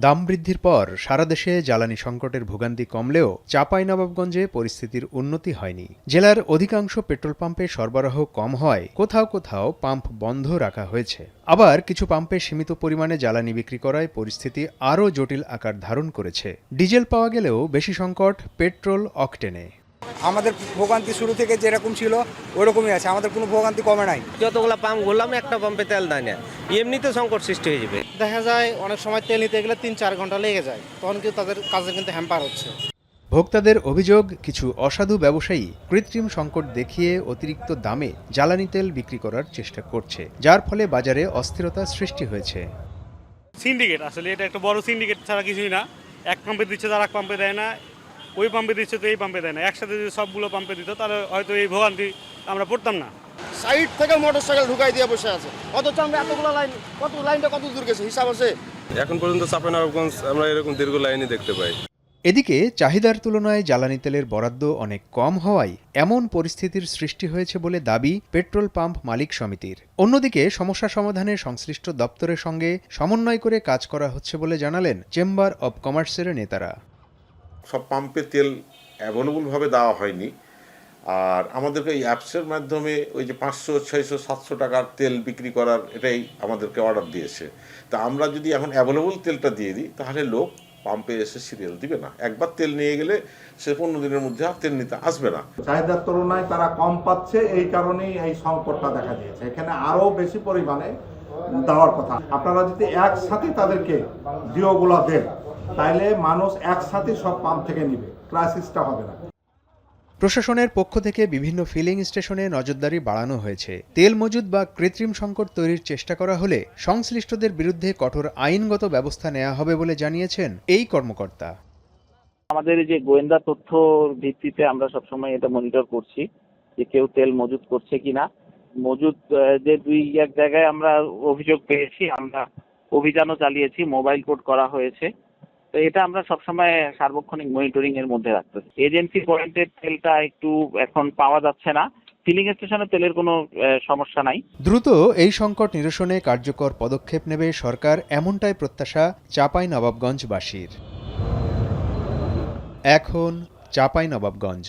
দাম বৃদ্ধির পর সারা দেশে জ্বালানি সংকটের ভোগান্তি কমলেও চাঁপাইনবাবগঞ্জে পরিস্থিতির উন্নতি হয়নি। জেলার অধিকাংশ পেট্রোল পাম্পে সরবরাহ কম হয়, কোথাও কোথাও পাম্প বন্ধ রাখা হয়েছে। আবার কিছু পাম্পে সীমিত পরিমাণে জ্বালানি বিক্রি করায় পরিস্থিতি আরও জটিল আকার ধারণ করেছে। ডিজেল পাওয়া গেলেও বেশি সংকট পেট্রোল অকটেনে। আমাদের ভোগান্তি শুরু থেকে যেরকম ছিল ওরকমই আছে, আমাদের কোনো ভোগান্তি কমে নাই। যতগুলো পাম্প ঘুরলাম একটা পাম্পে তেল দেয় না, এমনিতে সংকট সৃষ্টি হয়ে যাবে। দেখা যায় অনেক সময় তেল নিতে গেলে ৩-৪ ঘন্টা লেগে যায়, তখন কিন্তু তাদের কাজে কিন্তু হ্যাম্পার হচ্ছে। ভোক্তাদের অভিযোগ, কিছু অসাধু ব্যবসায়ী কৃত্রিম সংকট দেখিয়ে অতিরিক্ত দামে জ্বালানি তেল বিক্রি করার চেষ্টা করছে, যার ফলে বাজারে অস্থিরতা সৃষ্টি হয়েছে। সিন্ডিকেট, আসলে এটা একটা বড় সিন্ডিকেট ছাড়া কিছুই না। এক পাম্পে দিচ্ছে, তার এক পাম্পে দেয় না, ওই পাম্পে দিচ্ছে তো এই পাম্পে দেয় না। একসাথে যদি সবগুলো পাম্পে দিত তাহলে হয়তো এই ভোগান্তি আমরা পড়তাম না। সাইড থেকে মোটরসাইকেল ঢুকাই দিয়ে বসে আছে, অথচ আমরা এতগুলো লাইন, লাইনটা কত দূর গেছে হিসাব আছে? এখন পর্যন্ত চাঁপাইনবাবগঞ্জ আমরা এরকম দীর্ঘ লাইনই দেখতে পাই। এদিকে চাহিদার তুলনায় জ্বালানি তেলের বরাদ্দ অনেক কম হওয়ায় এমন পরিস্থিতির সৃষ্টি হয়েছে বলে দাবি পেট্রোল পাম্প মালিক সমিতির। অন্যদিকে সমস্যা সমাধানে সংশ্লিষ্ট দপ্তরের সঙ্গে সমন্বয় করে কাজ করা হচ্ছে বলে জানালেন চেম্বার অব কমার্সের নেতারা। সব পাম্পে তেল অ্যাভেলেবলভাবে দেওয়া হয়নি, আর আমাদেরকে এই অ্যাপসের মাধ্যমে ওই যে 500, 600, 700 টাকার তেল বিক্রি করার এটাই আমাদেরকে অর্ডার দিয়েছে। তা আমরা যদি এখন অ্যাভেলেবল তেলটা দিয়ে দিই তাহলে লোক পাম্পে এসে সিরিয়াল দিবে না। একবার তেল নিয়ে গেলে সে 15 দিনের মধ্যে আর তেল নিতে আসবে না। চাহিদার তুলনায় তারা কম পাচ্ছে, এই কারণেই এই সংকটটা দেখা দিয়েছে। এখানে আরও বেশি পরিমাণে দেওয়ার কথা। আপনারা যদি একসাথে তাদেরকে জিওগুলো দেন তাইলে মানুষ একসাথে সব পাম্প থেকে নিবে, ক্রাইসিসটা হবে না। প্রশাসনের পক্ষ থেকে বিভিন্ন ফিলিং স্টেশনে নজরদারি বাড়ানো হয়েছে। তেল মজুদ বা কৃত্রিম সংকট তৈরির চেষ্টা করা হলে সংশ্লিষ্টদের বিরুদ্ধে কঠোর আইনগত ব্যবস্থা নেওয়া হবে বলে জানিয়েছেন এই কর্মকর্তা। আমাদের যে গোয়েন্দা তথ্যর ভিত্তিতে আমরা সবসময় এটা মনিটর করছি যে কেউ তেল মজুদ করছে কিনা। মজুদ যে 2-1 জায়গায় আমরা অভিযোগ পেয়েছি, আমরা অভিযানও চালিয়েছি, মোবাইল কোড করা হয়েছে। তো এটা আমরা সবসময় সার্বক্ষণিক মনিটরিং এর মধ্যে রাখতেছি। এজেন্সি পয়েন্টের তেলটা একটু এখন পাওয়া যাচ্ছে না, ফিলিং স্টেশনে তেলের কোনো সমস্যা নাই। দ্রুত এই সংকট নিরসনে কার্যকর পদক্ষেপ নেবে সরকার, এমনটাই প্রত্যাশা চাঁপাইনবাবগঞ্জবাসীর। এখন চাঁপাইনবাবগঞ্জ।